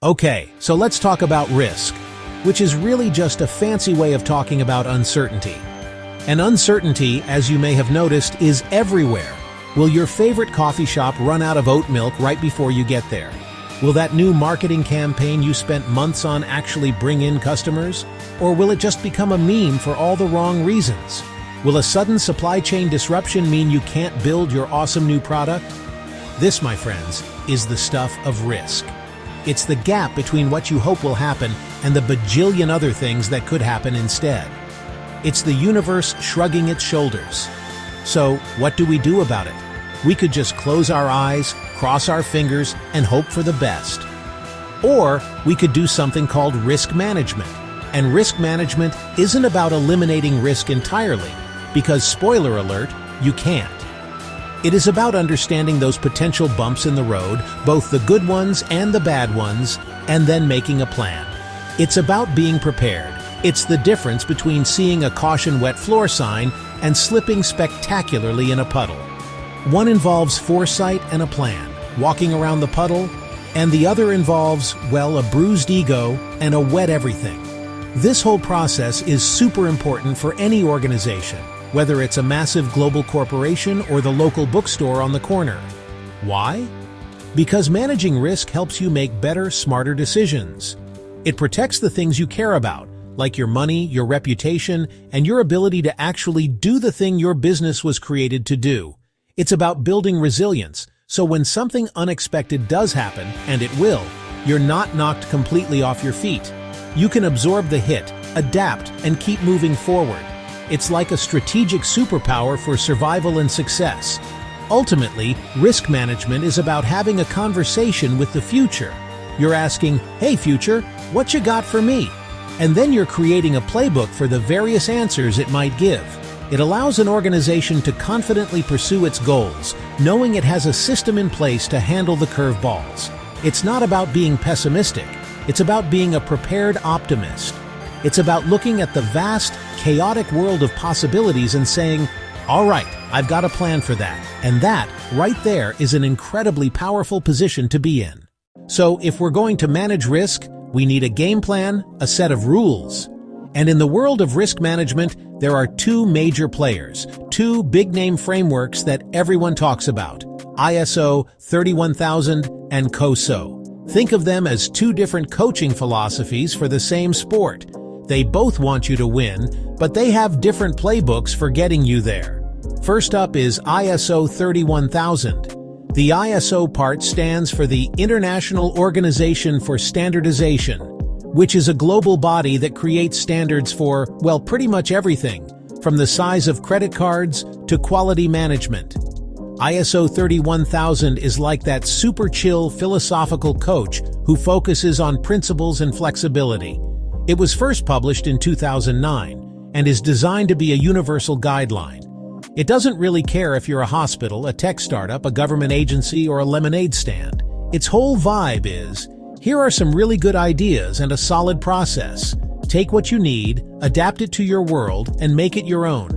Okay, so let's talk about risk, which is really just a fancy way of talking about uncertainty. And uncertainty, as you may have noticed, is everywhere. Will your favorite coffee shop run out of oat milk right before you get there? Will that new marketing campaign you spent months on actually bring in customers? Or will it just become a meme for all the wrong reasons? Will a sudden supply chain disruption mean you can't build your awesome new product? This, my friends, is the stuff of risk. It's the gap between what you hope will happen and the bajillion other things that could happen instead. It's the universe shrugging its shoulders. So, what do we do about it? We could just close our eyes, cross our fingers, and hope for the best. Or we could do something called risk management. And risk management isn't about eliminating risk entirely, because spoiler alert, you can't. It is about understanding those potential bumps in the road, both the good ones and the bad ones, and then making a plan. It's about being prepared. It's the difference between seeing a caution wet floor sign and slipping spectacularly in a puddle. One involves foresight and a plan, walking around the puddle, and the other involves, well, a bruised ego and a wet everything. This whole process is super important for any organization, whether it's a massive global corporation or the local bookstore on the corner. Why? Because managing risk helps you make better, smarter decisions. It protects the things you care about, like your money, your reputation, and your ability to actually do the thing your business was created to do. It's about building resilience, so when something unexpected does happen, and it will, you're not knocked completely off your feet. You can absorb the hit, adapt, and keep moving forward. It's like a strategic superpower for survival and success. Ultimately, risk management is about having a conversation with the future. You're asking, "Hey future, what you got for me?" And then you're creating a playbook for the various answers it might give. It allows an organization to confidently pursue its goals, knowing it has a system in place to handle the curveballs. It's not about being pessimistic. It's about being a prepared optimist. It's about looking at the vast, chaotic world of possibilities and saying, all right, I've got a plan for that. And that, right there, is an incredibly powerful position to be in. So if we're going to manage risk, we need a game plan, a set of rules. And in the world of risk management, there are two major players, two big-name frameworks that everyone talks about, ISO 31000 and COSO. Think of them as two different coaching philosophies for the same sport. They both want you to win, but they have different playbooks for getting you there. First up is ISO 31000. The ISO part stands for the International Organization for Standardization, which is a global body that creates standards for, well, pretty much everything, from the size of credit cards to quality management. ISO 31000 is like that super chill philosophical coach who focuses on principles and flexibility. It was first published in 2009 and is designed to be a universal guideline. It doesn't really care if you're a hospital, a tech startup, a government agency, or a lemonade stand. Its whole vibe is, here are some really good ideas and a solid process. Take what you need, adapt it to your world, and make it your own.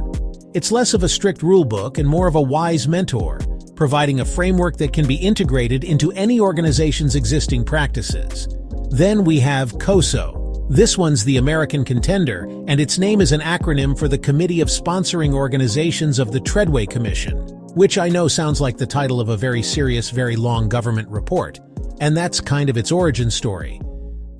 It's less of a strict rulebook and more of a wise mentor, providing a framework that can be integrated into any organization's existing practices. Then we have COSO. This one's the American contender, and its name is an acronym for the Committee of Sponsoring Organizations of the Treadway Commission, which I know sounds like the title of a very serious, very long government report. And that's kind of its origin story.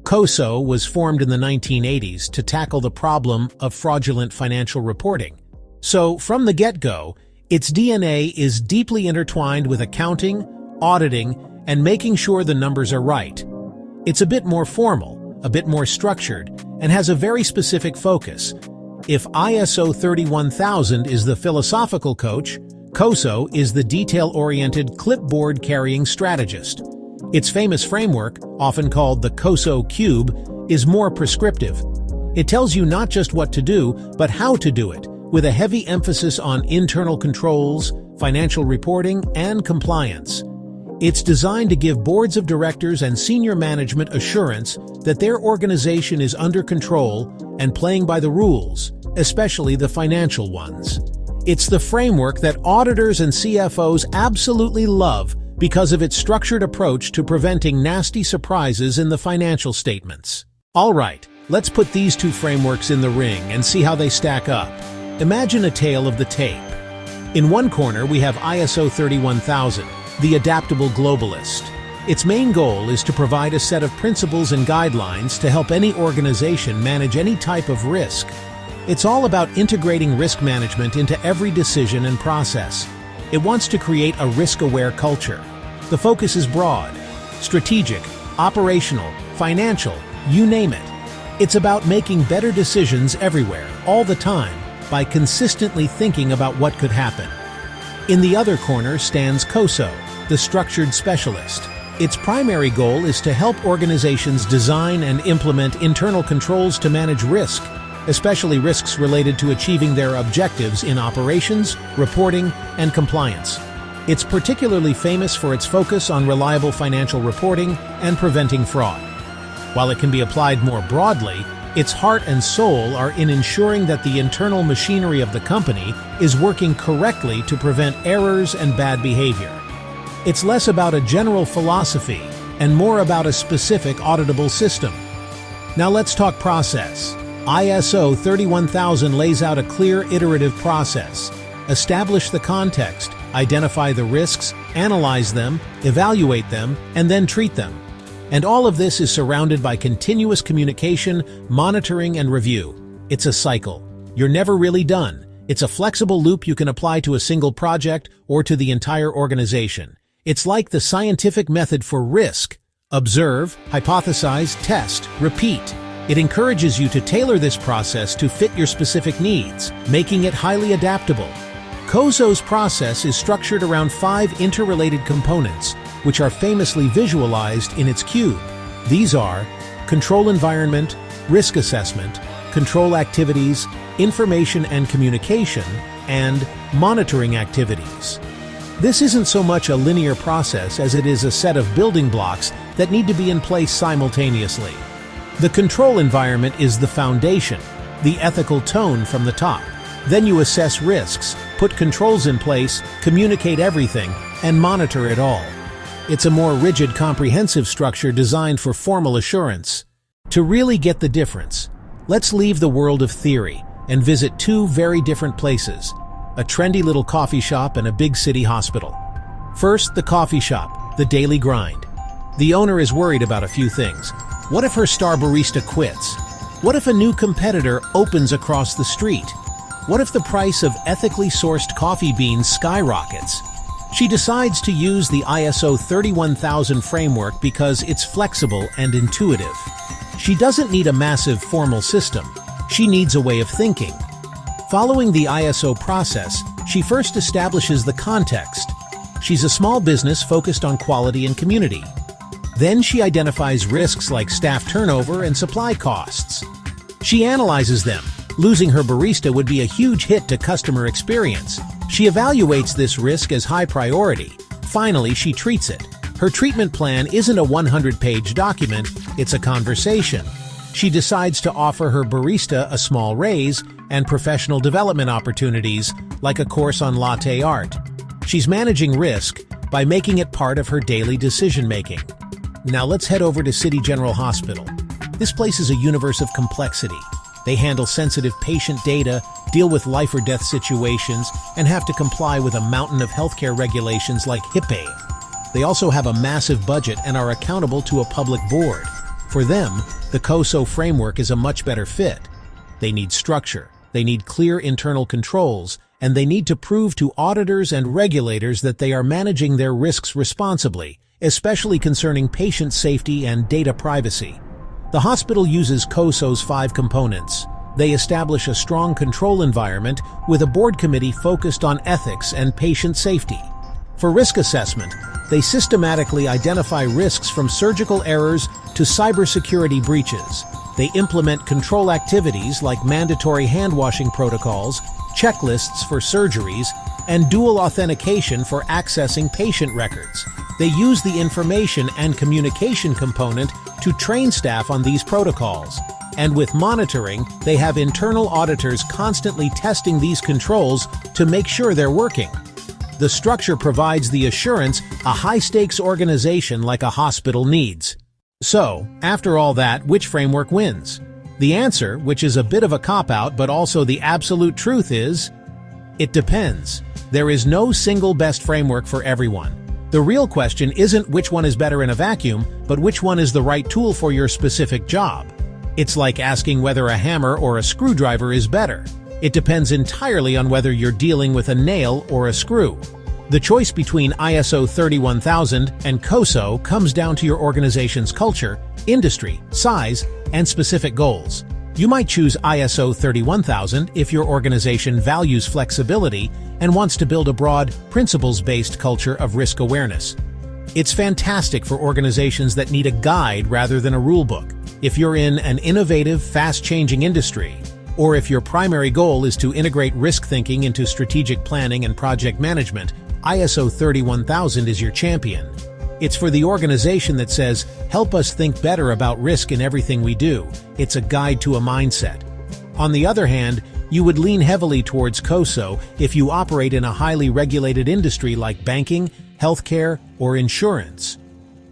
COSO was formed in the 1980s to tackle the problem of fraudulent financial reporting. So, from the get-go, its DNA is deeply intertwined with accounting, auditing, and making sure the numbers are right. It's a bit more formal, a bit more structured, and has a very specific focus. If ISO 31000 is the philosophical coach, COSO is the detail-oriented clipboard-carrying strategist. Its famous framework, often called the COSO Cube, is more prescriptive. It tells you not just what to do, but how to do it, with a heavy emphasis on internal controls, financial reporting, and compliance. It's designed to give boards of directors and senior management assurance that their organization is under control and playing by the rules, especially the financial ones. It's the framework that auditors and CFOs absolutely love because of its structured approach to preventing nasty surprises in the financial statements. All right, let's put these two frameworks in the ring and see how they stack up. Imagine a tale of the tape. In one corner, we have ISO 31000, the adaptable globalist. Its main goal is to provide a set of principles and guidelines to help any organization manage any type of risk. It's all about integrating risk management into every decision and process. It wants to create a risk-aware culture. The focus is broad, strategic, operational, financial, you name it. It's about making better decisions everywhere, all the time, by consistently thinking about what could happen. In the other corner stands COSO, the structured specialist. Its primary goal is to help organizations design and implement internal controls to manage risk, especially risks related to achieving their objectives in operations, reporting, and compliance. It's particularly famous for its focus on reliable financial reporting and preventing fraud. While it can be applied more broadly, its heart and soul are in ensuring that the internal machinery of the company is working correctly to prevent errors and bad behavior. It's less about a general philosophy and more about a specific auditable system. Now let's talk process. ISO 31000 lays out a clear iterative process. Establish the context, identify the risks, analyze them, evaluate them, and then treat them. And all of this is surrounded by continuous communication, monitoring, and review. It's a cycle. You're never really done. It's a flexible loop you can apply to a single project or to the entire organization. It's like the scientific method for risk. Observe, hypothesize, test, repeat. It encourages you to tailor this process to fit your specific needs, making it highly adaptable. COSO's process is structured around 5 interrelated components, which are famously visualized in its cube. These are control environment, risk assessment, control activities, information and communication, and monitoring activities. This isn't so much a linear process as it is a set of building blocks that need to be in place simultaneously. The control environment is the foundation, the ethical tone from the top. Then you assess risks, put controls in place, communicate everything, and monitor it all. It's a more rigid, comprehensive structure designed for formal assurance. To really get the difference, let's leave the world of theory and visit 2 very different places, a trendy little coffee shop and a big city hospital. First, the coffee shop, the daily grind. The owner is worried about a few things. What if her star barista quits? What if a new competitor opens across the street? What if the price of ethically sourced coffee beans skyrockets? She decides to use the ISO 31000 framework because it's flexible and intuitive. She doesn't need a massive formal system. She needs a way of thinking. Following the ISO process, she first establishes the context. She's a small business focused on quality and community. Then she identifies risks like staff turnover and supply costs. She analyzes them. Losing her barista would be a huge hit to customer experience. She evaluates this risk as high priority. Finally, she treats it. Her treatment plan isn't a 100-page document, it's a conversation. She decides to offer her barista a small raise and professional development opportunities, like a course on latte art. She's managing risk by making it part of her daily decision-making. Now let's head over to City General Hospital. This place is a universe of complexity. They handle sensitive patient data, deal with life or death situations, and have to comply with a mountain of healthcare regulations like HIPAA. They also have a massive budget and are accountable to a public board. For them, the COSO framework is a much better fit. They need structure, they need clear internal controls, and they need to prove to auditors and regulators that they are managing their risks responsibly, especially concerning patient safety and data privacy. The hospital uses COSO's 5 components. They establish a strong control environment with a board committee focused on ethics and patient safety. For risk assessment, they systematically identify risks from surgical errors to cybersecurity breaches. They implement control activities like mandatory hand-washing protocols, checklists for surgeries, and dual authentication for accessing patient records. They use the information and communication component to train staff on these protocols. And with monitoring, they have internal auditors constantly testing these controls to make sure they're working. The structure provides the assurance a high-stakes organization like a hospital needs. So, after all that, which framework wins? The answer, which is a bit of a cop-out but also the absolute truth, is it depends. There is no single best framework for everyone. The real question isn't which one is better in a vacuum, but which one is the right tool for your specific job. It's like asking whether a hammer or a screwdriver is better. It depends entirely on whether you're dealing with a nail or a screw. The choice between ISO 31000 and COSO comes down to your organization's culture, industry, size, and specific goals. You might choose ISO 31000 if your organization values flexibility and wants to build a broad, principles-based culture of risk awareness. It's fantastic for organizations that need a guide rather than a rulebook. If you're in an innovative, fast-changing industry, or if your primary goal is to integrate risk thinking into strategic planning and project management, ISO 31000 is your champion. It's for the organization that says, help us think better about risk in everything we do. It's a guide to a mindset. On the other hand, you would lean heavily towards COSO if you operate in a highly regulated industry like banking, healthcare, or insurance.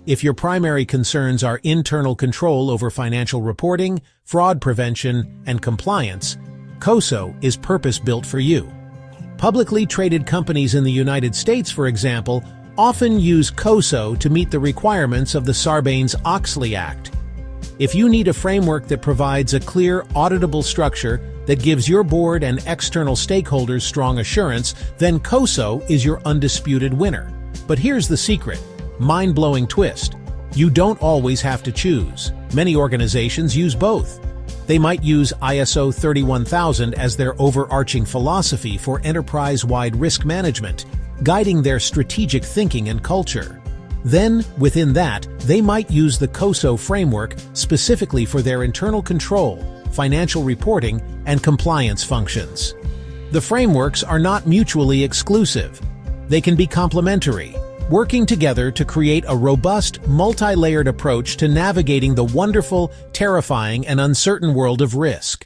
If your primary concerns are internal control over financial reporting, fraud prevention, and compliance, COSO is purpose-built for you. Publicly traded companies in the United States, for example, often use COSO to meet the requirements of the Sarbanes-Oxley Act. If you need a framework that provides a clear, auditable structure that gives your board and external stakeholders strong assurance, then COSO is your undisputed winner. But here's the secret. Mind-blowing twist. You don't always have to choose. Many organizations use both. They might use ISO 31000 as their overarching philosophy for enterprise-wide risk management, guiding their strategic thinking and culture. Then, within that, they might use the COSO framework specifically for their internal control, financial reporting, and compliance functions. The frameworks are not mutually exclusive. They can be complementary, working together to create a robust, multi-layered approach to navigating the wonderful, terrifying, and uncertain world of risk.